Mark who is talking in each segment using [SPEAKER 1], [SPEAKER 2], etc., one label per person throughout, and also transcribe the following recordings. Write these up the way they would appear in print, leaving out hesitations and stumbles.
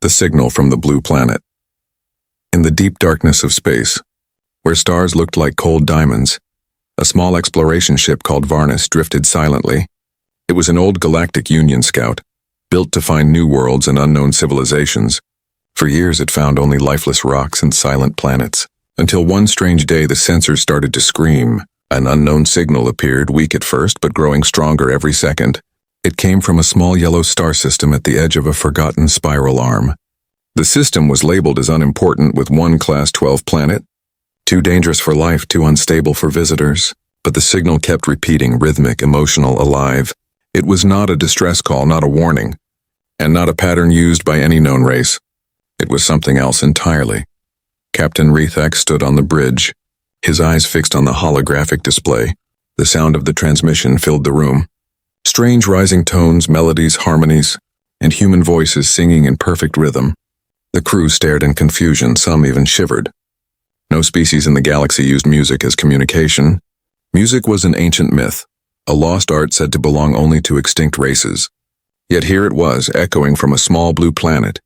[SPEAKER 1] the signal from the blue planet. In the deep darkness of space, where stars looked like cold diamonds, a small exploration ship called Varnus drifted silently. It was an old Galactic Union scout, built to find new worlds and unknown civilizations. For years it found only lifeless rocks and silent planets, until one strange day the sensors started to scream. An unknown signal appeared, weak at first but growing stronger every second. It came from a small yellow star system at the edge of a forgotten spiral arm. The system was labeled as unimportant with one Class 12 planet, too dangerous for life, too unstable for visitors. But the signal kept repeating, rhythmic, emotional, alive. It was not a distress call, not a warning, and not a pattern used by any known race. It was something else entirely. Captain Rethak stood on the bridge, his eyes fixed on the holographic display. The sound of the transmission filled the room. Strange rising tones, melodies, harmonies, and human voices singing in perfect rhythm. The crew stared in confusion, some even shivered. No species in the galaxy used music as communication. Music was an ancient myth, a lost art said to belong only to extinct races. Yet here it was, echoing from a small blue planet.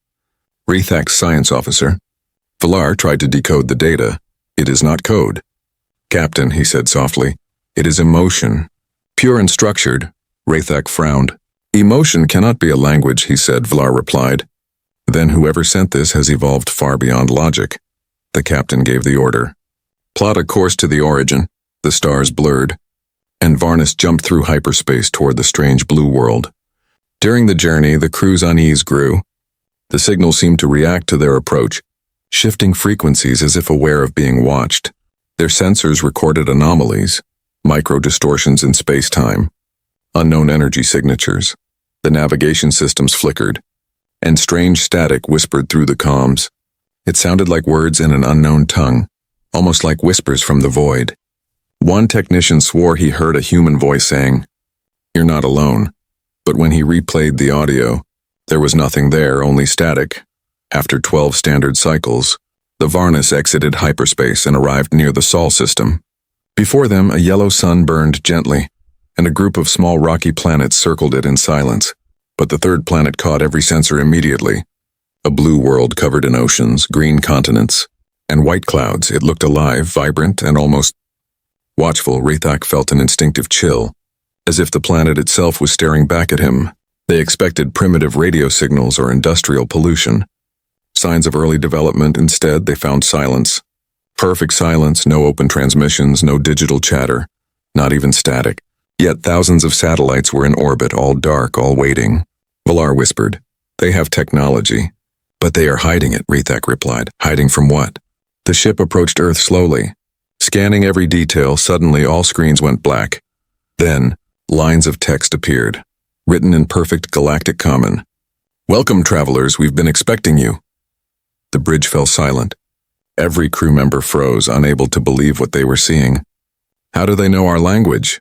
[SPEAKER 1] Rethak's science officer, Valar, tried to decode the data. It is not code. Captain, he said softly, it is emotion. Pure and structured. Rethak frowned. Emotion cannot be a language, he said, Valar replied. Then whoever sent this has evolved far beyond logic. The captain gave the order. Plot a course to the origin. The stars blurred, and Varnus jumped through hyperspace toward the strange blue world. During the journey, the crew's unease grew. The signal seemed to react to their approach, shifting frequencies as if aware of being watched. Their sensors recorded anomalies, micro-distortions in space-time, unknown energy signatures. The navigation systems flickered, and strange static whispered through the comms. It sounded like words in an unknown tongue, almost like whispers from the void. One technician swore he heard a human voice saying, "You're not alone." But when he replayed the audio, there was nothing there, only static. After 12 standard cycles, the Varnus exited hyperspace and arrived near the Sol system. Before them, a yellow sun burned gently, and a group of small rocky planets circled it in silence. But the third planet caught every sensor immediately. A blue world covered in oceans, green continents, and white clouds. It looked alive, vibrant, and almost watchful. Rethak felt an instinctive chill, as if the planet itself was staring back at him. They expected primitive radio signals or industrial pollution. Signs of early development. Instead, they found silence. Perfect silence, no open transmissions, no digital chatter, not even static. Yet thousands of satellites were in orbit, all dark, all waiting. Valar whispered, "They have technology." "But they are hiding it," Rethak replied. "Hiding from what?" The ship approached Earth slowly, scanning every detail. Suddenly, all screens went black. Then, lines of text appeared, written in perfect galactic common. "Welcome, travelers, we've been expecting you." The bridge fell silent. Every crew member froze, unable to believe what they were seeing. "How do they know our language?"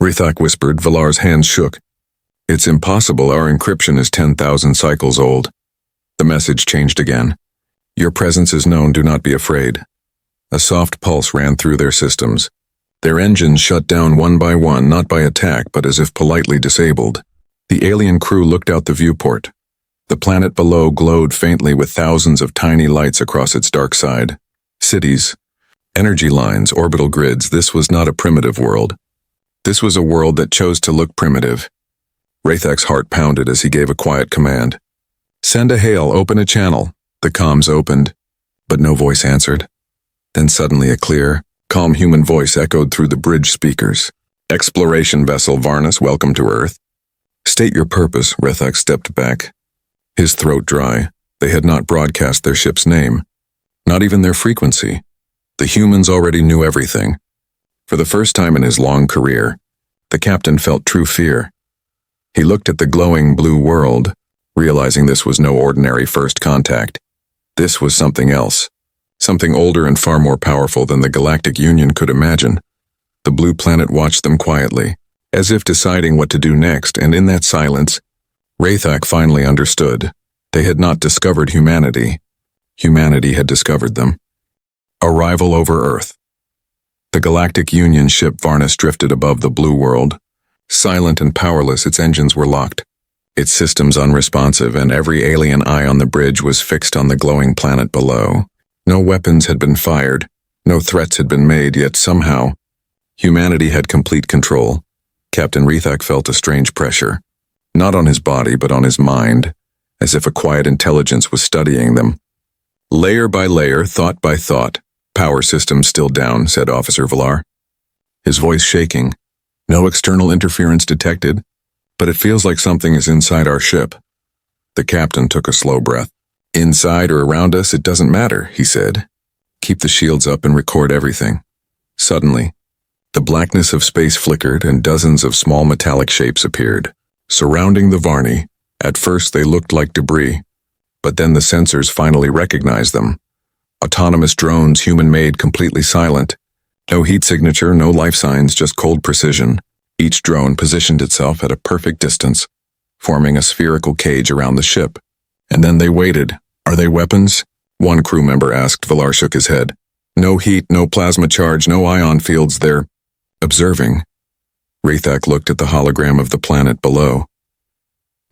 [SPEAKER 1] Rethak whispered. Valar's hands shook. "It's impossible, our encryption is 10,000 cycles old." The message changed again. "Your presence is known, do not be afraid." A soft pulse ran through their systems. Their engines shut down one by one, not by attack, but as if politely disabled. The alien crew looked out the viewport. The planet below glowed faintly with thousands of tiny lights across its dark side. Cities, energy lines, orbital grids. This was not a primitive world. This was a world that chose to look primitive. Rethak's heart pounded as he gave a quiet command. "Send a hail, open a channel." The comms opened, but no voice answered. Then suddenly a clear, calm human voice echoed through the bridge speakers. "Exploration vessel Varnus, welcome to Earth." "State your purpose." Rethak stepped back, his throat dry. They had not broadcast their ship's name, not even their frequency. The humans already knew everything. For the first time in his long career, the captain felt true fear. He looked at the glowing blue world, realizing this was no ordinary first contact. This was something else, something older and far more powerful than the Galactic Union could imagine. The blue planet watched them quietly, as if deciding what to do next, and in that silence, Rethak finally understood. They had not discovered humanity. Humanity had discovered them. Arrival over Earth. The Galactic Union ship Varnus drifted above the blue world. Silent and powerless, its engines were locked. its systems unresponsive, and every alien eye on the bridge was fixed on the glowing planet below. No weapons had been fired, no threats had been made, yet somehow, humanity had complete control. Captain Rethak felt a strange pressure, not on his body but on his mind, as if a quiet intelligence was studying them. Layer by layer, thought by thought. Power systems still down, said Officer Villar, his voice shaking. No external interference detected, but it feels like something is inside our ship. The captain took a slow breath. Inside or around us, it doesn't matter, he said. Keep the shields up and record everything. Suddenly, the blackness of space flickered and dozens of small metallic shapes appeared, surrounding the Varney. At first they looked like debris, but then the sensors finally recognized them. Autonomous drones, human-made, completely silent. No heat signature, no life signs, just cold precision. Each drone positioned itself at a perfect distance, forming a spherical cage around the ship. And then they waited. Are they weapons? One crew member asked. Villar shook his head. No heat, no plasma charge, no ion fields. They're observing. Rethak looked at the hologram of the planet below.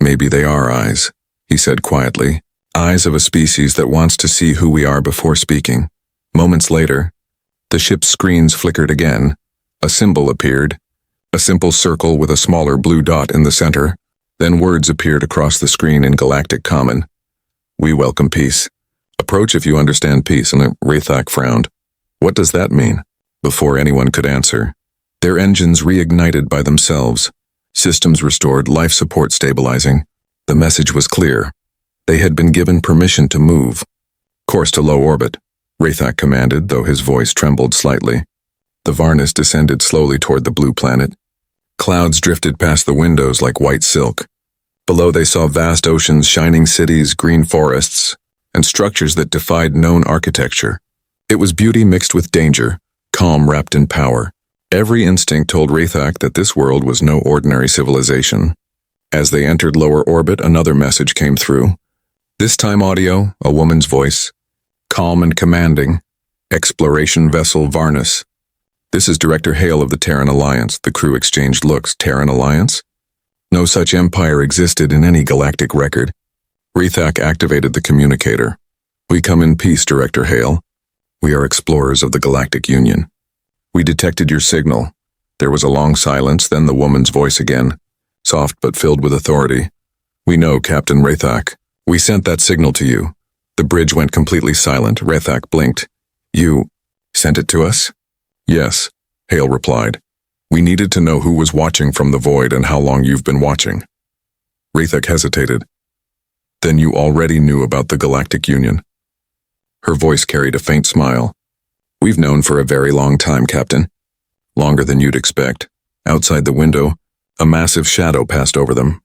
[SPEAKER 1] Maybe they are eyes, he said quietly. Eyes of a species that wants to see who we are before speaking. Moments later, the ship's screens flickered again. A symbol appeared, a simple circle with a smaller blue dot in the center. Then words appeared across the screen in Galactic Common. We welcome peace. Approach if you understand peace. And Rethak frowned. What does that mean? Before anyone could answer, their engines reignited by themselves. Systems restored, life support stabilizing. The message was clear. They had been given permission to move. Course to low orbit, Rethak commanded, though his voice trembled slightly. The Varnus descended slowly toward the blue planet. Clouds drifted past the windows like white silk. Below they saw vast oceans, shining cities, green forests, and structures that defied known architecture. It was beauty mixed with danger, calm wrapped in power. Every instinct told Rethak that this world was no ordinary civilization. As they entered lower orbit, another message came through. This time audio, a woman's voice, calm and commanding. Exploration vessel Varnus. This is Director Hale of the Terran Alliance. The crew exchanged looks. Terran Alliance? No such empire existed in any galactic record. Rethak activated the communicator. We come in peace, Director Hale. We are explorers of the Galactic Union. We detected your signal. There was a long silence, then the woman's voice again, soft but filled with authority. We know, Captain Rethak. We sent that signal to you. The bridge went completely silent. Rethak blinked. You sent it to us? Yes, Hale replied. We needed to know who was watching from the void and how long you've been watching. Rethak hesitated. Then you already knew about the Galactic Union. Her voice carried a faint smile. We've known for a very long time, Captain. Longer than you'd expect. Outside the window, a massive shadow passed over them.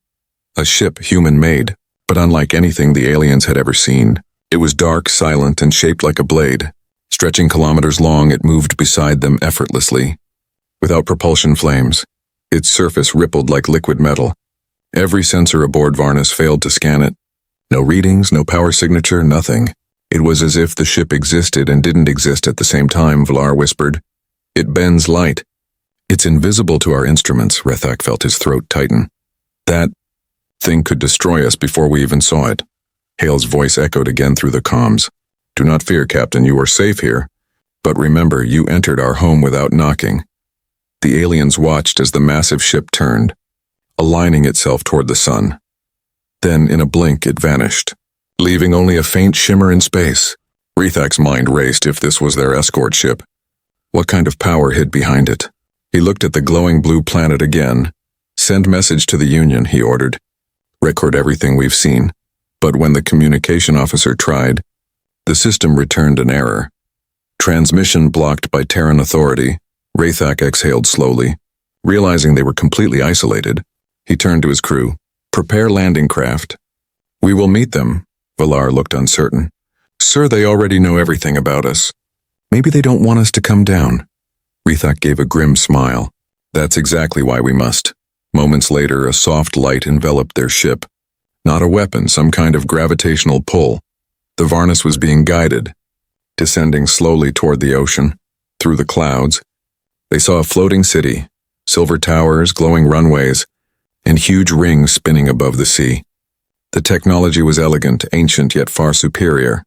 [SPEAKER 1] A ship human-made, but unlike anything the aliens had ever seen. It was dark, silent, and shaped like a blade. Stretching kilometers long, it moved beside them effortlessly. Without propulsion flames, its surface rippled like liquid metal. Every sensor aboard Varnus failed to scan it. No readings, no power signature, nothing. It was as if the ship existed and didn't exist at the same time, Villar whispered. It bends light. It's invisible to our instruments. Rethak felt his throat tighten. That thing could destroy us before we even saw it. Hale's voice echoed again through the comms. Do not fear, Captain, you are safe here. But remember, you entered our home without knocking. The aliens watched as the massive ship turned, aligning itself toward the sun. Then, in a blink, it vanished, leaving only a faint shimmer in space. Rethak's mind raced. If this was their escort ship, what kind of power hid behind it? He looked at the glowing blue planet again. Send message to the Union, he ordered. Record everything we've seen. But when the communication officer tried, the system returned an error. Transmission blocked by Terran authority. Rethak exhaled slowly. Realizing they were completely isolated, he turned to his crew. Prepare landing craft. We will meet them. Villar looked uncertain. Sir, they already know everything about us. Maybe they don't want us to come down. Rethak gave a grim smile. That's exactly why we must. Moments later, a soft light enveloped their ship. Not a weapon, some kind of gravitational pull. The Varnus was being guided, descending slowly toward the ocean. Through the clouds, they saw a floating city, silver towers, glowing runways, and huge rings spinning above the sea. The technology was elegant, ancient, yet far superior.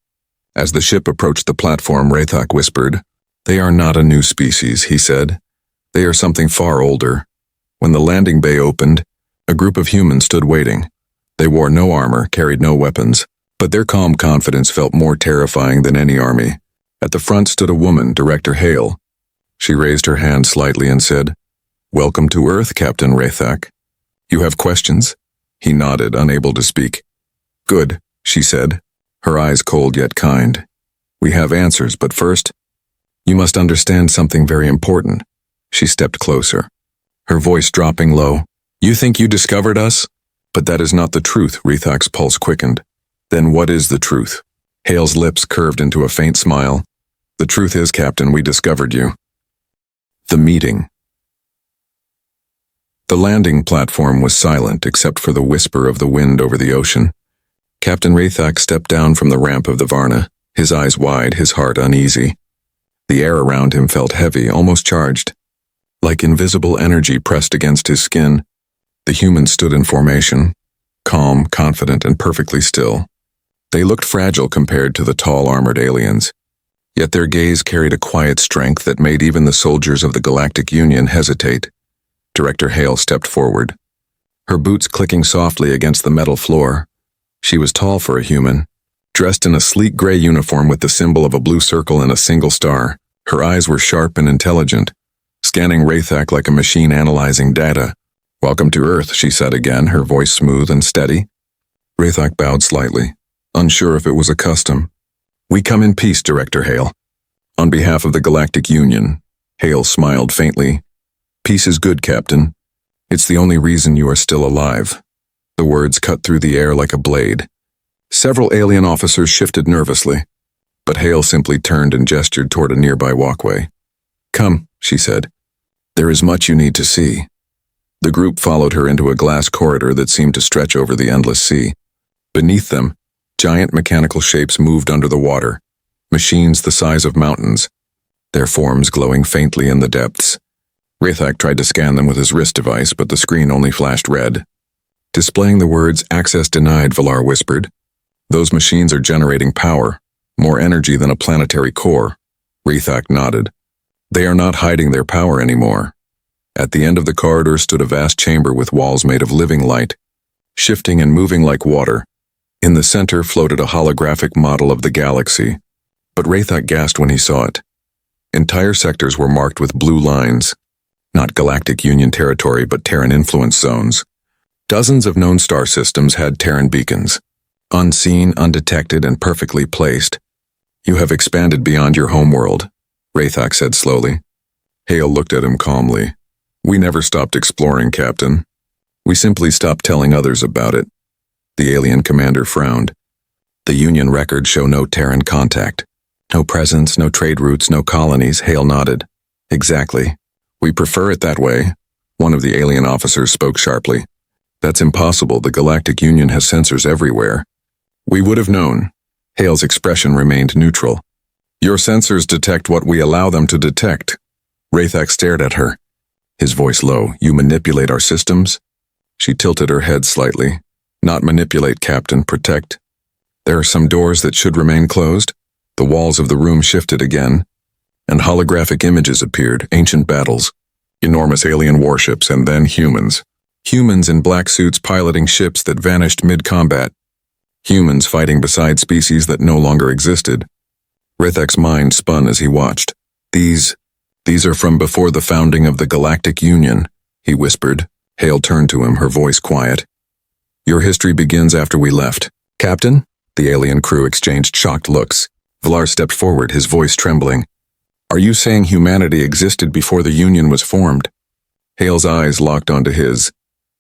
[SPEAKER 1] As the ship approached the platform, Rathak whispered, "They are not a new species," he said. "They are something far older." When the landing bay opened, a group of humans stood waiting. They wore no armor, carried no weapons, but their calm confidence felt more terrifying than any army. At the front stood a woman, Director Hale. She raised her hand slightly and said, "Welcome to Earth, Captain Rathak. You have questions?" He nodded, unable to speak. "Good," she said, her eyes cold yet kind. "We have answers, but first, you must understand something very important." She stepped closer, her voice dropping low. "You think you discovered us? But that is not the truth." Rathak's pulse quickened. "Then what is the truth?" Hale's lips curved into a faint smile. "The truth is, Captain, we discovered you." The meeting. The landing platform was silent except for the whisper of the wind over the ocean. Captain Rathak stepped down from the ramp of the Varna, his eyes wide, his heart uneasy. The air around him felt heavy, almost charged. Like invisible energy pressed against his skin, the humans stood in formation, calm, confident, and perfectly still. They looked fragile compared to the tall, armored aliens, yet their gaze carried a quiet strength that made even the soldiers of the Galactic Union hesitate. Director Hale stepped forward, her boots clicking softly against the metal floor. She was tall for a human, dressed in a sleek gray uniform with the symbol of a blue circle and a single star. Her eyes were sharp and intelligent, scanning Rathak like a machine analyzing data. "Welcome to Earth," she said again, her voice smooth and steady. Rathak bowed slightly, unsure if it was a custom. "We come in peace, Director Hale." On behalf of the Galactic Union, Hale smiled faintly. "Peace is good, Captain. It's the only reason you are still alive." The words cut through the air like a blade. Several alien officers shifted nervously, but Hale simply turned and gestured toward a nearby walkway. "Come," she said. "There is much you need to see." The group followed her into a glass corridor that seemed to stretch over the endless sea. Beneath them, giant mechanical shapes moved under the water, machines the size of mountains, their forms glowing faintly in the depths. Rathak tried to scan them with his wrist device, but the screen only flashed red. Displaying the words "Access denied," Valar whispered. "Those machines are generating power, more energy than a planetary core." Rathak nodded. "They are not hiding their power anymore." At the end of the corridor stood a vast chamber with walls made of living light, shifting and moving like water. In the center floated a holographic model of the galaxy, but Rathak gasped when he saw it. Entire sectors were marked with blue lines, not Galactic Union territory but Terran influence zones. Dozens of known star systems had Terran beacons, unseen, undetected, and perfectly placed. "You have expanded beyond your homeworld," Rathak said slowly. Hale looked at him calmly. "We never stopped exploring, Captain. We simply stopped telling others about it." The alien commander frowned. "The Union records show no Terran contact. No presence, no trade routes, no colonies." Hale nodded. "Exactly. We prefer it that way." One of the alien officers spoke sharply. "That's impossible. The Galactic Union has sensors everywhere." "We would have known." Hale's expression remained neutral. "Your sensors detect what we allow them to detect." Rathak stared at her, his voice low. "You manipulate our systems?" She tilted her head slightly. "Not manipulate, Captain, protect." "There are some doors that should remain closed." The walls of the room shifted again, and holographic images appeared, ancient battles, enormous alien warships, and then humans. Humans in black suits piloting ships that vanished mid-combat. Humans fighting beside species that no longer existed. Rathak's mind spun as he watched. These are from before the founding of the Galactic Union," he whispered. Hale turned to him, her voice quiet. "Your history begins after we left." "Captain?" The alien crew exchanged shocked looks. Valar stepped forward, his voice trembling. "Are you saying humanity existed before the Union was formed?" Hale's eyes locked onto his.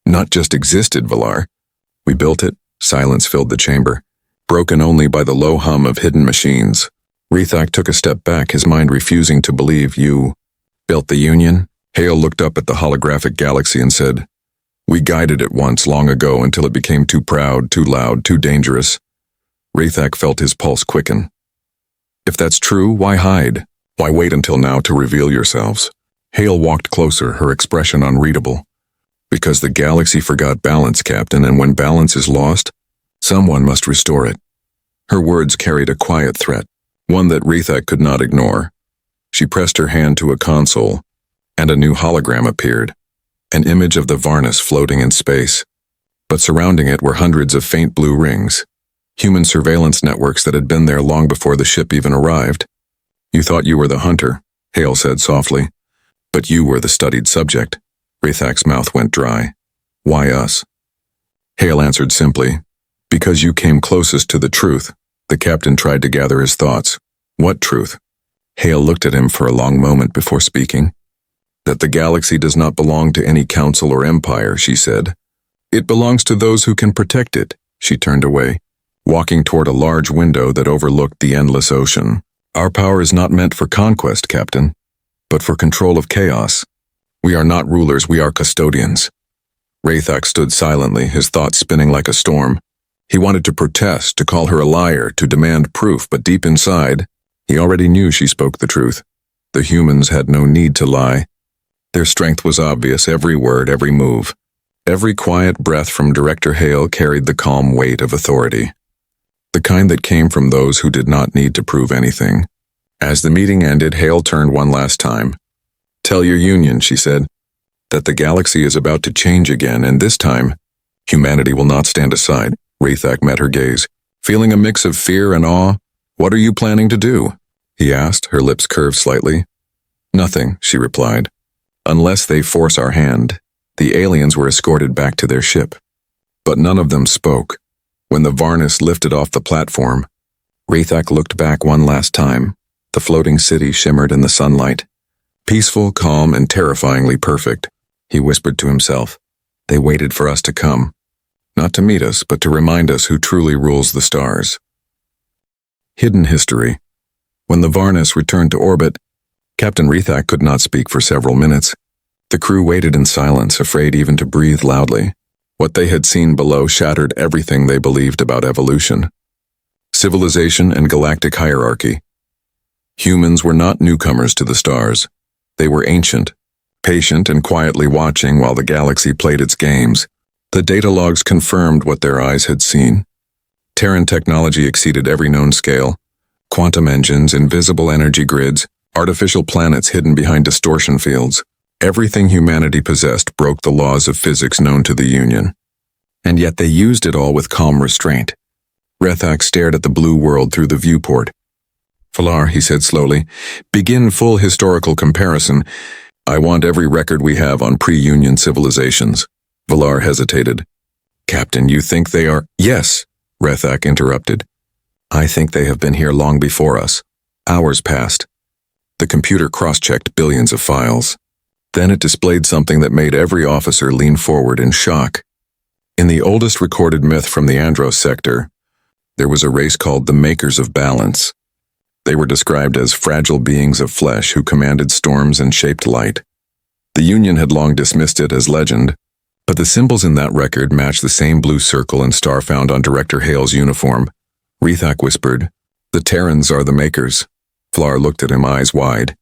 [SPEAKER 1] "Not just existed, Valar. We built it." Silence filled the chamber, broken only by the low hum of hidden machines. Rathak took a step back, his mind refusing to believe. "You built the Union?" Hale looked up at the holographic galaxy and said, "We guided it once, long ago, until it became too proud, too loud, too dangerous." Rathak felt his pulse quicken. "If that's true, why hide? Why wait until now to reveal yourselves?" Hale walked closer, her expression unreadable. Because the galaxy forgot balance, Captain, and when balance is lost, someone must restore it. Her words carried a quiet threat, one that Rethak could not ignore. She pressed her hand to a console, and a new hologram appeared, an image of the Varnus floating in space. But surrounding it were hundreds of faint blue rings, human surveillance networks that had been there long before the ship even arrived. You thought you were the hunter, Hale said softly, but you were the studied subject. Rethak's mouth went dry. Why us? Hale answered simply, because you came closest to the truth. The captain tried to gather his thoughts. What truth? Hale looked at him for a long moment before speaking. That the galaxy does not belong to any council or empire, she said. It belongs to those who can protect it. She turned away, walking toward a large window that overlooked the endless ocean. Our power is not meant for conquest, Captain, but for control of chaos. We are not rulers, we are custodians. Rethak stood silently, his thoughts spinning like a storm. He wanted to protest, to call her a liar, to demand proof, but deep inside, he already knew she spoke the truth. The humans had no need to lie. Their strength was obvious, every word, every move. Every quiet breath from Director Hale carried the calm weight of authority. The kind that came from those who did not need to prove anything. As the meeting ended, Hale turned one last time. Tell your union, she said, that the galaxy is about to change again, and this time, humanity will not stand aside. Rethak met her gaze, feeling a mix of fear and awe. What are you planning to do? He asked, her lips curved slightly. Nothing, she replied. Unless they force our hand. The aliens were escorted back to their ship. But none of them spoke. When the Varnus lifted off the platform, Rethak looked back one last time. The floating city shimmered in the sunlight. Peaceful, calm, and terrifyingly perfect, he whispered to himself. They waited for us to come. Not to meet us, but to remind us who truly rules the stars. Hidden history. When the Varnus returned to orbit, Captain Rethak could not speak for several minutes. The crew waited in silence, afraid even to breathe loudly. What they had seen below shattered everything they believed about evolution. Civilization and galactic hierarchy. Humans were not newcomers to the stars. They were ancient, patient and quietly watching while the galaxy played its games. The data logs confirmed what their eyes had seen. Terran technology exceeded every known scale. Quantum engines, invisible energy grids, artificial planets hidden behind distortion fields. Everything humanity possessed broke the laws of physics known to the Union. And yet they used it all with calm restraint. Rethak stared at the blue world through the viewport. Valar, he said slowly, begin full historical comparison. I want every record we have on pre-Union civilizations. Valar hesitated. Captain, you think they are— Yes, Rethak interrupted. I think they have been here long before us. Hours passed. The computer cross-checked billions of files. Then it displayed something that made every officer lean forward in shock. In the oldest recorded myth from the Andros sector, there was a race called the Makers of Balance. They were described as fragile beings of flesh who commanded storms and shaped light. The Union had long dismissed it as legend, but the symbols in that record matched the same blue circle and star found on Director Hale's uniform. Rethak whispered, The Terrans are the Makers. Valar looked at him, eyes wide.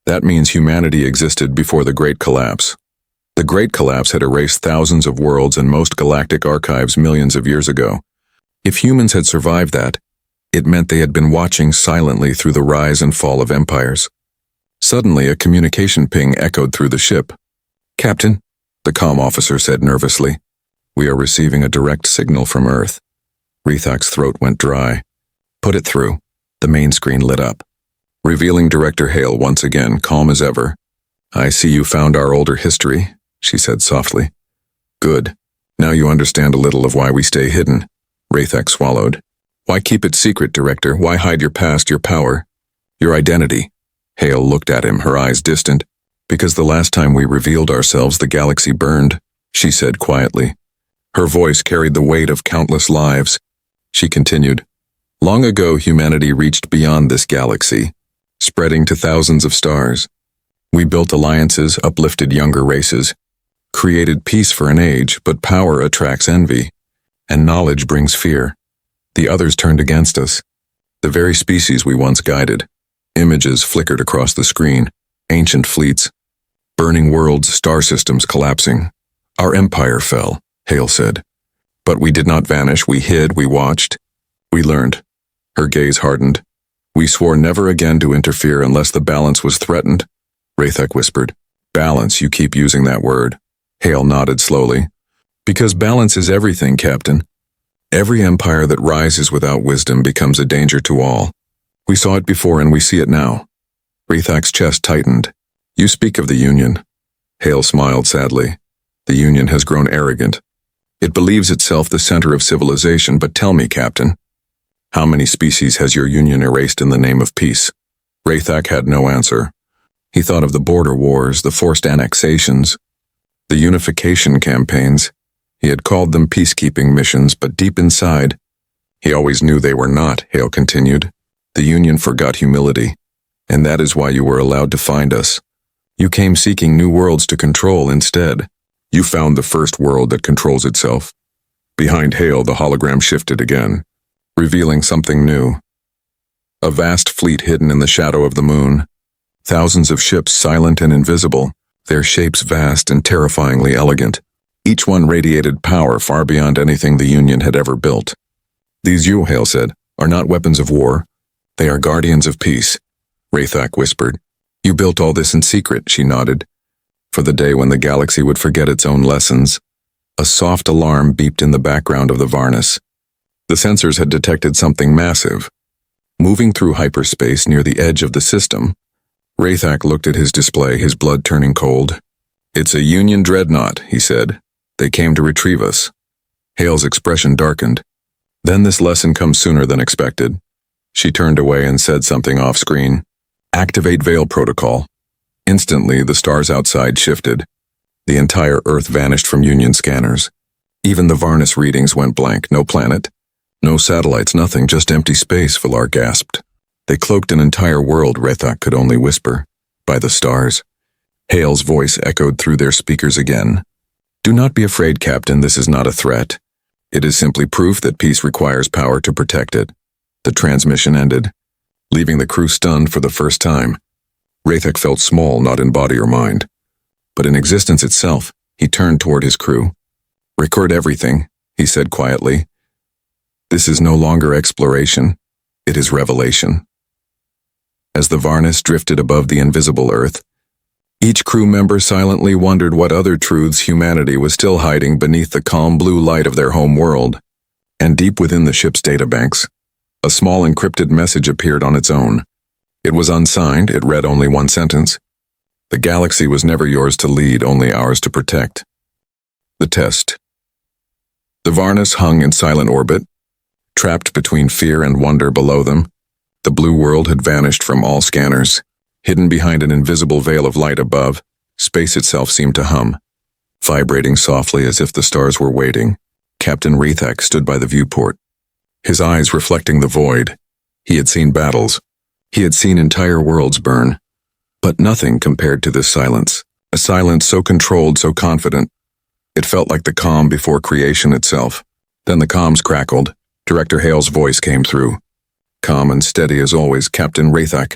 [SPEAKER 1] That means humanity existed before the Great Collapse. The Great Collapse had erased thousands of worlds and most galactic archives millions of years ago. If humans had survived that, it meant they had been watching silently through the rise and fall of empires. Suddenly, a communication ping echoed through the ship. Captain, the comm officer said nervously, we are receiving a direct signal from Earth. Rethak's throat went dry. Put it through. The main screen lit up, revealing Director Hale once again, calm as ever. I see you found our older history, she said softly. Good. Now you understand a little of why we stay hidden. Rethak swallowed. Why keep it secret, Director? Why hide your past, your power, your identity? Hale looked at him, her eyes distant. Because the last time we revealed ourselves, the galaxy burned, she said quietly. Her voice carried the weight of countless lives. She continued, long ago humanity reached beyond this galaxy, spreading to thousands of stars. We built alliances, uplifted younger races, created peace for an age, but power attracts envy, and knowledge brings fear. The others turned against us, the very species we once guided. Images flickered across the screen, ancient fleets, burning worlds, star systems collapsing. Our empire fell, Hale said. But we did not vanish, we hid, we watched. We learned. Her gaze hardened. We swore never again to interfere unless the balance was threatened. Rathek whispered. Balance, you keep using that word. Hale nodded slowly. Because balance is everything, Captain. Every empire that rises without wisdom becomes a danger to all. We saw it before and we see it now. Rathek's chest tightened. You speak of the Union. Hale smiled sadly. The Union has grown arrogant. It believes itself the center of civilization, but tell me, Captain, how many species has your Union erased in the name of peace? Rathek had no answer. He thought of the border wars, the forced annexations, the unification campaigns. He had called them peacekeeping missions, but deep inside, he always knew they were not, Hale continued. The Union forgot humility, and that is why you were allowed to find us. You came seeking new worlds to control instead. You found the first world that controls itself. Behind Hale, the hologram shifted again, revealing something new. A vast fleet hidden in the shadow of the moon. Thousands of ships silent and invisible, their shapes vast and terrifyingly elegant. Each one radiated power far beyond anything the Union had ever built. These, you, Hale said, are not weapons of war. They are guardians of peace. Rathek whispered. You built all this in secret, she nodded. For the day when the galaxy would forget its own lessons. A soft alarm beeped in the background of the Varnus. The sensors had detected something massive. Moving through hyperspace near the edge of the system, Rathek looked at his display, his blood turning cold. It's a Union dreadnought, he said. They came to retrieve us. Hale's expression darkened. Then this lesson comes sooner than expected. She turned away and said something off-screen. Activate Veil Protocol. Instantly, the stars outside shifted. The entire Earth vanished from Union scanners. Even the Varnus readings went blank. No planet, no satellites, nothing, just empty space, Valar gasped. They cloaked an entire world, Rathek could only whisper. By the stars. Hale's voice echoed through their speakers again. Do not be afraid, Captain, this is not a threat. It is simply proof that peace requires power to protect it. The transmission ended, leaving the crew stunned for the first time. Rathek felt small, not in body or mind, but in existence itself. He turned toward his crew. Record everything, he said quietly. This is no longer exploration. It is revelation. As the Varnus drifted above the invisible Earth, each crew member silently wondered what other truths humanity was still hiding beneath the calm blue light of their home world. And deep within the ship's databanks, a small encrypted message appeared on its own. It was unsigned, it read only one sentence. The galaxy was never yours to lead, only ours to protect. The test. The Varnus hung in silent orbit, trapped between fear and wonder below them. The blue world had vanished from all scanners. Hidden behind an invisible veil of light above, space itself seemed to hum. Vibrating softly as if the stars were waiting, Captain Rathek stood by the viewport, his eyes reflecting the void. He had seen battles. He had seen entire worlds burn. But nothing compared to this silence, a silence so controlled, so confident. It felt like the calm before creation itself. Then the comms crackled. Director Hale's voice came through. Calm and steady as always, Captain Rathek.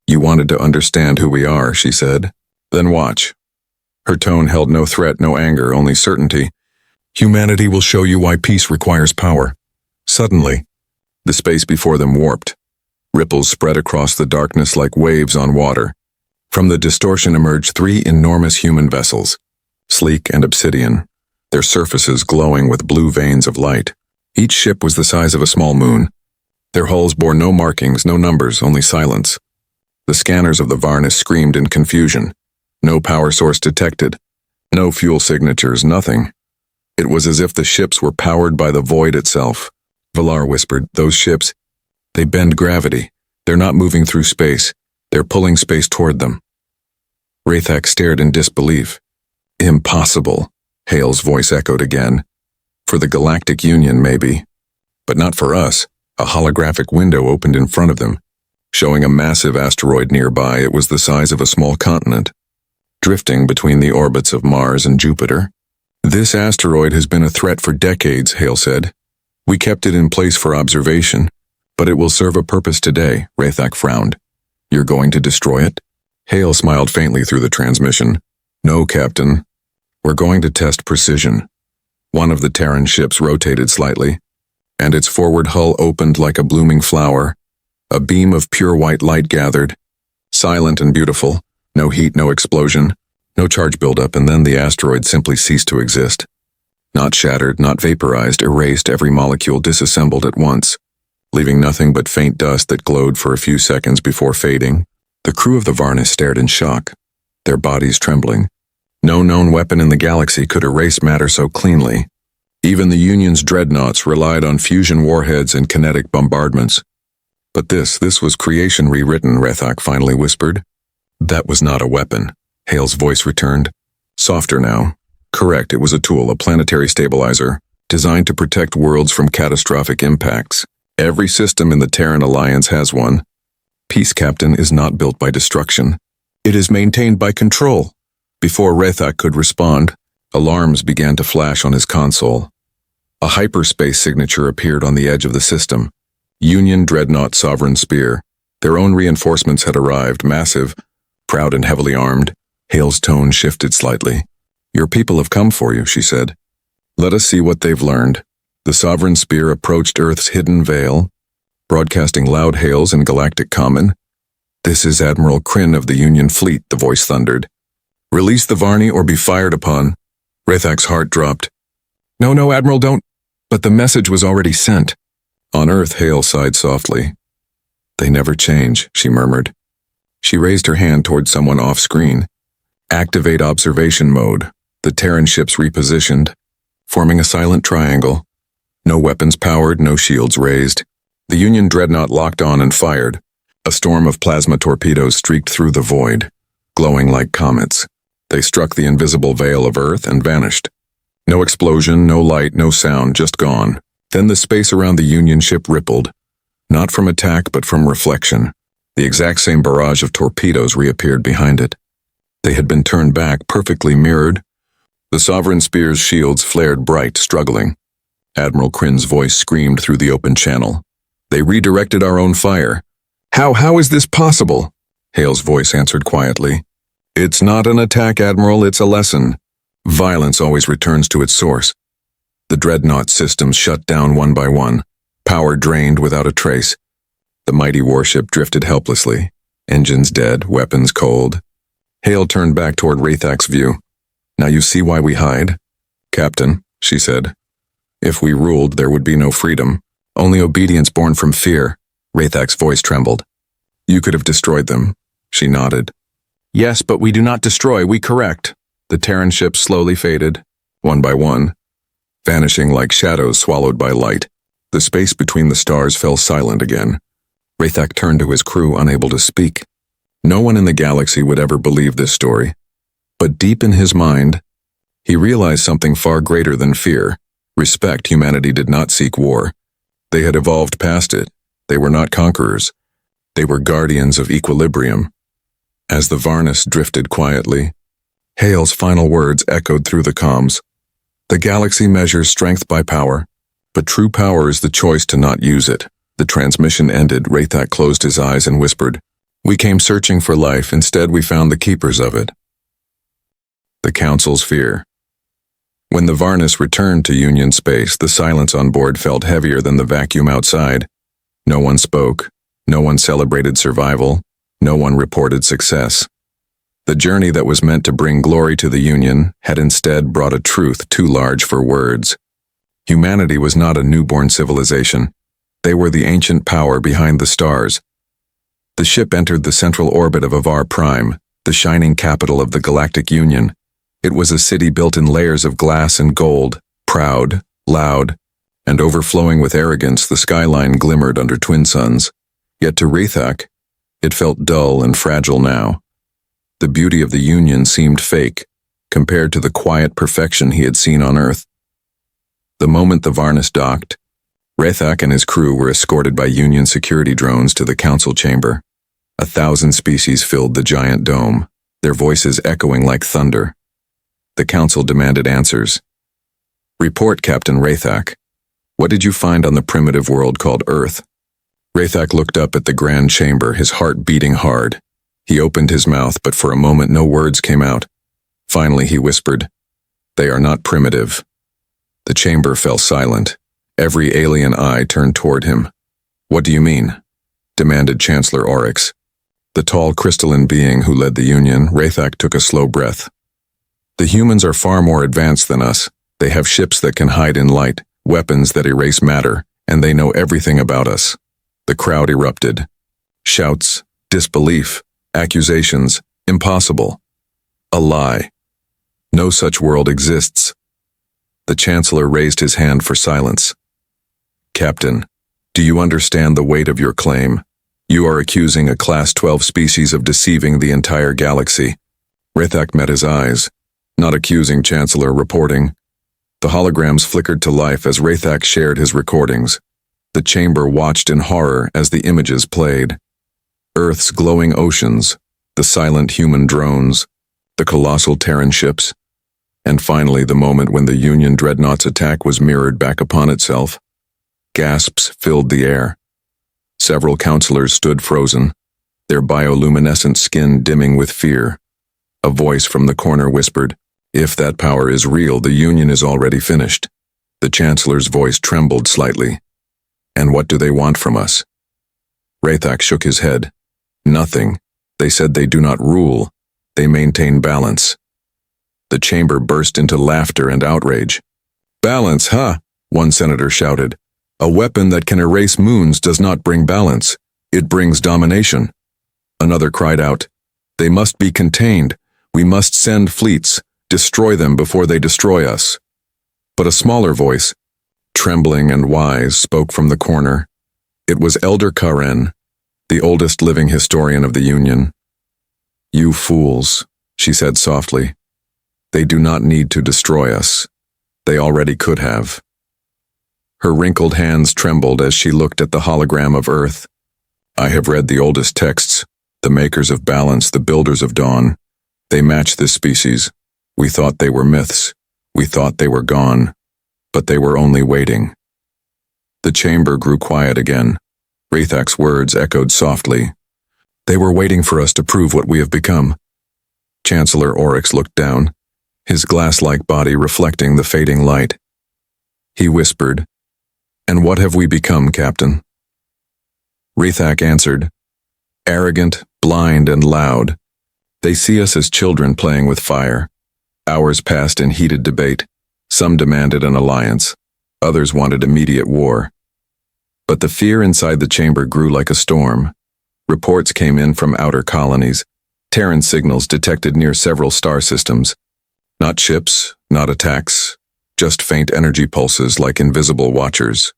[SPEAKER 1] You wanted to understand who we are, she said. Then watch. Her tone held no threat, no anger, only certainty. Humanity will show you why peace requires power. Suddenly, the space before them warped. Ripples spread across the darkness like waves on water. From the distortion emerged 3 enormous human vessels, sleek and obsidian, their surfaces glowing with blue veins of light. Each ship was the size of a small moon. Their hulls bore no markings, no numbers, only silence. The scanners of the Varnus screamed in confusion. No power source detected. No fuel signatures, nothing. It was as if the ships were powered by the void itself. Valar whispered, those ships, they bend gravity. They're not moving through space. They're pulling space toward them. Rathek stared in disbelief. Impossible, Hale's voice echoed again. For the Galactic Union, maybe. But not for us. A holographic window opened in front of them, showing a massive asteroid nearby. It was the size of a small continent, drifting between the orbits of Mars and Jupiter. This asteroid has been a threat for decades, Hale said. We kept it in place for observation, but it will serve a purpose today, Rathek frowned. You're going to destroy it? Hale smiled faintly through the transmission. No, Captain. We're going to test precision. One of the Terran ships rotated slightly, and its forward hull opened like a blooming flower. A beam of pure white light gathered, silent and beautiful, no heat, no explosion, no charge buildup, and then the asteroid simply ceased to exist. Not shattered, not vaporized, erased, every molecule disassembled at once, leaving nothing but faint dust that glowed for a few seconds before fading. The crew of the Varnis stared in shock, their bodies trembling. No known weapon in the galaxy could erase matter so cleanly. Even the Union's dreadnoughts relied on fusion warheads and kinetic bombardments. But this was creation rewritten, Rethak finally whispered. That was not a weapon, Hale's voice returned. Softer now. Correct, it was a tool, a planetary stabilizer, designed to protect worlds from catastrophic impacts. Every system in the Terran Alliance has one. Peace, Captain, is not built by destruction. It is maintained by control. Before Rethak could respond, alarms began to flash on his console. A hyperspace signature appeared on the edge of the system. Union Dreadnought Sovereign Spear. Their own reinforcements had arrived, massive, proud and heavily armed. Hale's tone shifted slightly. Your people have come for you, she said. Let us see what they've learned. The Sovereign Spear approached Earth's hidden veil, broadcasting loud hails in Galactic common. This is Admiral Kryn of the Union Fleet, the voice thundered. Release the Varni or be fired upon. Rethak's heart dropped. No, Admiral, don't. But the message was already sent. On Earth, Hale sighed softly. They never change, she murmured. She raised her hand toward someone off-screen. Activate observation mode. The Terran ships repositioned, forming a silent triangle. No weapons powered, no shields raised. The Union dreadnought locked on and fired. A storm of plasma torpedoes streaked through the void, glowing like comets. They struck the invisible veil of Earth and vanished. No explosion, no light, no sound, just gone. Then the space around the Union ship rippled, not from attack but from reflection. The exact same barrage of torpedoes reappeared behind it. They had been turned back, perfectly mirrored. The Sovereign Spear's shields flared bright, struggling. Admiral Kryn's voice screamed through the open channel. They redirected our own fire. How is this possible? Hale's voice answered quietly. It's not an attack, Admiral, it's a lesson. Violence always returns to its source. The dreadnought systems shut down one by one, power drained without a trace. The mighty warship drifted helplessly, engines dead, weapons cold. Hale turned back toward Rethak's view. Now you see why we hide? Captain, she said. If we ruled, there would be no freedom, only obedience born from fear. Rethak's voice trembled. You could have destroyed them. She nodded. Yes, but we do not destroy, we correct. The Terran ships slowly faded, one by one, vanishing like shadows swallowed by light. The space between the stars fell silent again. Rethak turned to his crew, unable to speak. No one in the galaxy would ever believe this story. But deep in his mind, he realized something far greater than fear. Respect. Humanity did not seek war. They had evolved past it. They were not conquerors. They were guardians of equilibrium. As the Varnis drifted quietly, Hale's final words echoed through the comms. The galaxy measures strength by power, but true power is the choice to not use it. The transmission ended. Rethak closed his eyes and whispered, We came searching for life, instead we found the keepers of it. The Council's fear. When the Varnis returned to Union space, the silence on board felt heavier than the vacuum outside. No one spoke, no one celebrated survival, no one reported success. The journey that was meant to bring glory to the Union had instead brought a truth too large for words. Humanity was not a newborn civilization. They were the ancient power behind the stars. The ship entered the central orbit of Avar Prime, the shining capital of the Galactic Union. It was a city built in layers of glass and gold, proud, loud, and overflowing with arrogance. The skyline glimmered under twin suns. Yet to Rethak, it felt dull and fragile now. The beauty of the Union seemed fake, compared to the quiet perfection he had seen on Earth. The moment the Varnis docked, Rethak and his crew were escorted by Union security drones to the council chamber. 1,000 species filled the giant dome, their voices echoing like thunder. The council demanded answers. Report, Captain Rethak. What did you find on the primitive world called Earth? Rethak looked up at the grand chamber, his heart beating hard. He opened his mouth, but for a moment no words came out. Finally he whispered, They are not primitive. The chamber fell silent. Every alien eye turned toward him. What do you mean? Demanded Chancellor Oryx. The tall crystalline being who led the Union, Rathak took a slow breath. The humans are far more advanced than us. They have ships that can hide in light, weapons that erase matter, and they know everything about us. The crowd erupted. Shouts, disbelief, accusations, impossible. A lie. No such world exists. The Chancellor raised his hand for silence. Captain, do you understand the weight of your claim? You are accusing a Class 12 species of deceiving the entire galaxy. Rathak met his eyes. Not accusing, Chancellor, reporting. The holograms flickered to life as Rathak shared his recordings. The chamber watched in horror as the images played. Earth's glowing oceans, the silent human drones, the colossal Terran ships, and finally the moment when the Union dreadnought's attack was mirrored back upon itself. Gasps filled the air. Several counselors stood frozen, their bioluminescent skin dimming with fear. A voice from the corner whispered, "If that power is real, the Union is already finished." The Chancellor's voice trembled slightly. "And what do they want from us?" Rathak shook his head. "Nothing. They said they do not rule. They maintain balance." The chamber burst into laughter and outrage. "Balance, huh?" one senator shouted. "A weapon that can erase moons does not bring balance. It brings domination." Another cried out, "They must be contained. We must send fleets, destroy them before they destroy us." But a smaller voice, trembling and wise, spoke from the corner. It was Elder Karen, the oldest living historian of the Union. "You fools," she said softly. "They do not need to destroy us. They already could have." Her wrinkled hands trembled as she looked at the hologram of Earth. "I have read the oldest texts, the makers of balance, the builders of dawn. They match this species. We thought they were myths. We thought they were gone. But they were only waiting." The chamber grew quiet again. Rathak's words echoed softly. "They were waiting for us to prove what we have become." Chancellor Oryx looked down, his glass-like body reflecting the fading light. He whispered, "And what have we become, Captain?" Rathak answered, "Arrogant, blind, and loud. They see us as children playing with fire." Hours passed in heated debate. Some demanded an alliance. Others wanted immediate war. But the fear inside the chamber grew like a storm. Reports came in from outer colonies, Terran signals detected near several star systems. Not ships, not attacks, just faint energy pulses like invisible watchers.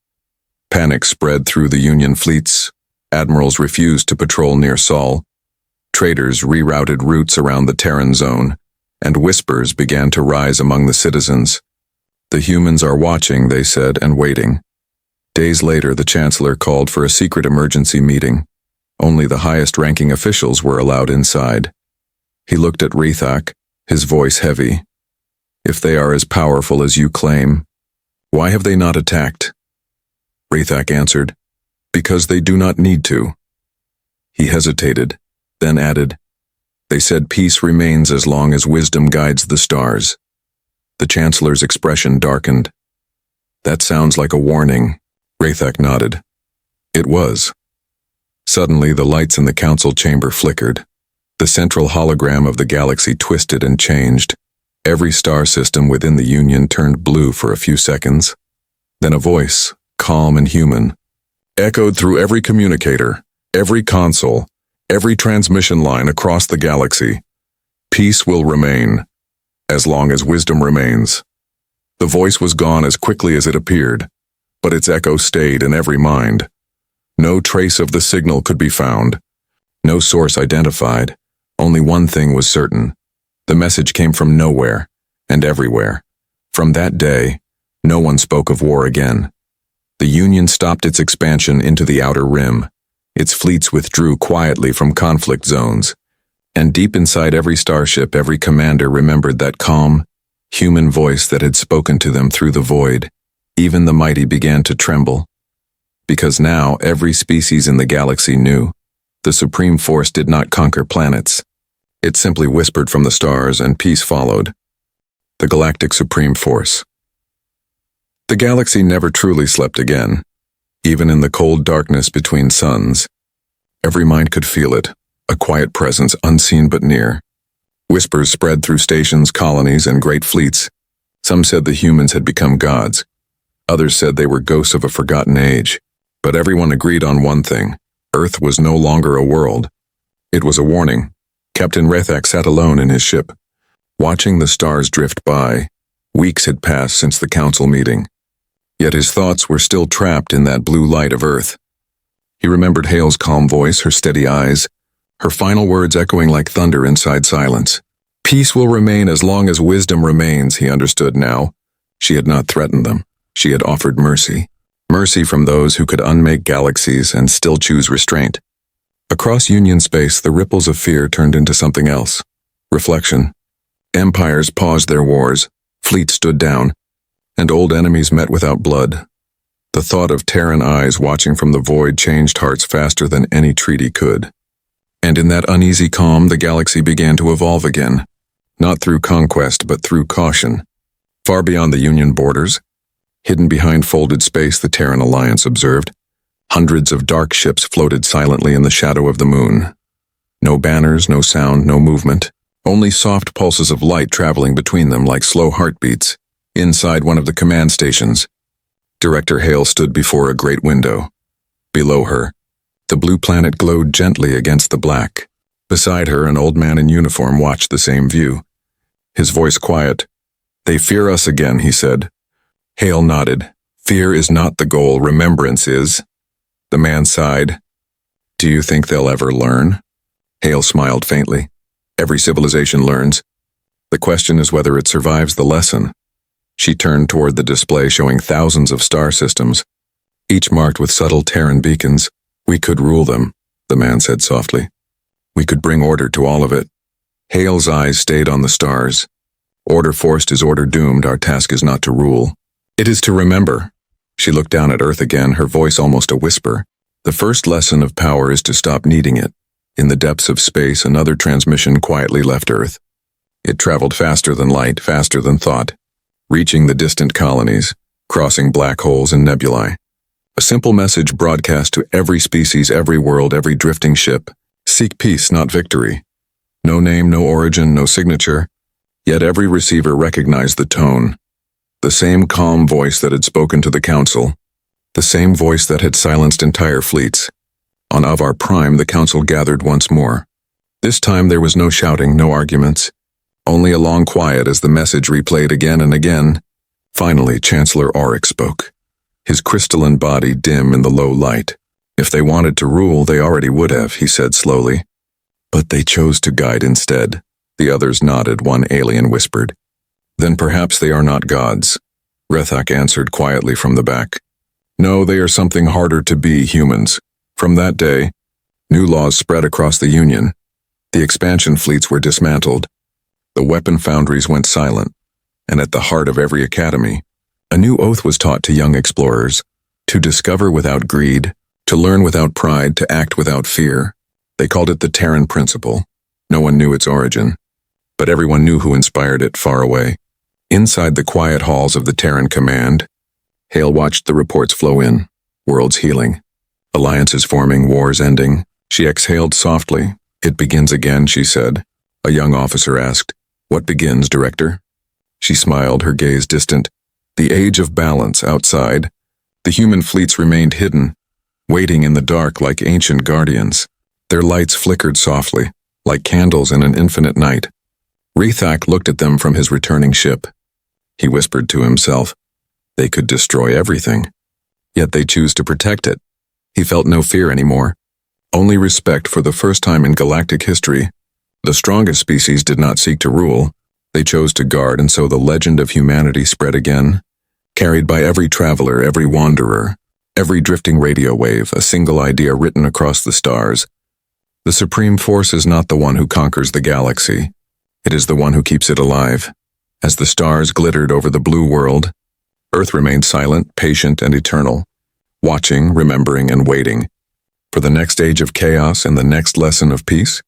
[SPEAKER 1] Panic spread through the Union fleets. Admirals refused to patrol near Sol. Traders rerouted routes around the Terran zone, and whispers began to rise among the citizens. "The humans are watching," they said, "and waiting." Days later, the Chancellor called for a secret emergency meeting. Only the highest-ranking officials were allowed inside. He looked at Rathak, his voice heavy. "If they are as powerful as you claim, why have they not attacked?" Rathak answered, "Because they do not need to." He hesitated, then added, "They said peace remains as long as wisdom guides the stars." The Chancellor's expression darkened. "That sounds like a warning." Rathak nodded. It was. Suddenly, the lights in the council chamber flickered. The central hologram of the galaxy twisted and changed. Every star system within the Union turned blue for a few seconds. Then a voice, calm and human, echoed through every communicator, every console, every transmission line across the galaxy. "Peace will remain, as long as wisdom remains." The voice was gone as quickly as it appeared, but its echo stayed in every mind. No trace of the signal could be found. No source identified. Only one thing was certain. The message came from nowhere, and everywhere. From that day, no one spoke of war again. The Union stopped its expansion into the outer rim. Its fleets withdrew quietly from conflict zones. And deep inside every starship, every commander remembered that calm, human voice that had spoken to them through the void. Even the mighty began to tremble. Because now every species in the galaxy knew. The Supreme Force did not conquer planets. It simply whispered from the stars, and peace followed. the galactic supreme force. The galaxy never truly slept again, even in the cold darkness between suns. Every mind could feel it, a quiet presence unseen but near. Whispers spread through stations, colonies, and great fleets. Some said the humans had become gods. Others said they were ghosts of a forgotten age. But everyone agreed on one thing: Earth was no longer a world. It was a warning. Captain Rethak sat alone in his ship, watching the stars drift by. Weeks had passed since the council meeting. Yet his thoughts were still trapped in that blue light of Earth. He remembered Hale's calm voice, her steady eyes, her final words echoing like thunder inside silence. Peace will remain as long as wisdom remains, he understood now. She had not threatened them. She had offered mercy. Mercy from those who could unmake galaxies and still choose restraint. Across Union space, the ripples of fear turned into something else. Reflection. Empires paused their wars, fleets stood down, and old enemies met without blood. The thought of Terran eyes watching from the void changed hearts faster than any treaty could. And in that uneasy calm, the galaxy began to evolve again, not through conquest but through caution. Far beyond the Union borders, hidden behind folded space, the Terran Alliance observed. Hundreds of dark ships floated silently in the shadow of the moon. No banners, no sound, no movement, only soft pulses of light traveling between them like slow heartbeats. Inside one of the command stations, Director Hale stood before a great window. Below her, the blue planet glowed gently against the black. Beside her, an old man in uniform watched the same view. His voice quiet. "They fear us again," he said. Hale nodded. "Fear is not the goal, remembrance is." The man sighed. "Do you think they'll ever learn?" Hale smiled faintly. "Every civilization learns. The question is whether it survives the lesson." She turned toward the display showing thousands of star systems, each marked with subtle Terran beacons. "We could rule them," the man said softly. "We could bring order to all of it." Hale's eyes stayed on the stars. "Order forced is order doomed. Our task is not to rule. It is to remember." She looked down at Earth again, her voice almost a whisper. "The first lesson of power is to stop needing it." In the depths of space, another transmission quietly left Earth. It traveled faster than light, faster than thought, reaching the distant colonies, crossing black holes and nebulae. A simple message broadcast to every species, every world, every drifting ship. Seek peace, not victory. No name, no origin, no signature. Yet every receiver recognized the tone. The same calm voice that had spoken to the council. The same voice that had silenced entire fleets. On Avar Prime, the council gathered once more. This time there was no shouting, no arguments. Only a long quiet as the message replayed again and again. Finally, Chancellor Auric spoke, his crystalline body dim in the low light. "If they wanted to rule, they already would have," he said slowly. "But they chose to guide instead." The others nodded, one alien whispered. "Then perhaps they are not gods," Rethak answered quietly from the back. "No, they are something harder to be, humans." From that day, new laws spread across the Union. The expansion fleets were dismantled. The weapon foundries went silent, and at the heart of every academy, a new oath was taught to young explorers: to discover without greed, to learn without pride, to act without fear. They called it the Terran Principle. No one knew its origin, but everyone knew who inspired it far away. Inside the quiet halls of the Terran Command, Hale watched the reports flow in, worlds healing, alliances forming, wars ending. She exhaled softly. "It begins again," she said. A young officer asked, "What begins, Director?" She smiled, her gaze distant. "The age of balance outside." The human fleets remained hidden, waiting in the dark like ancient guardians. Their lights flickered softly, like candles in an infinite night. Rethak looked at them from his returning ship. He whispered to himself, "They could destroy everything, yet they choose to protect it." He felt no fear anymore, only respect. For the first time in galactic history, the strongest species did not seek to rule. They chose to guard, and so the legend of humanity spread again, carried by every traveler, every wanderer, every drifting radio wave, a single idea written across the stars. The supreme force is not the one who conquers the galaxy. It is the one who keeps it alive. As the stars glittered over the blue world, Earth remained silent, patient, and eternal, watching, remembering, and waiting for the next age of chaos and the next lesson of peace.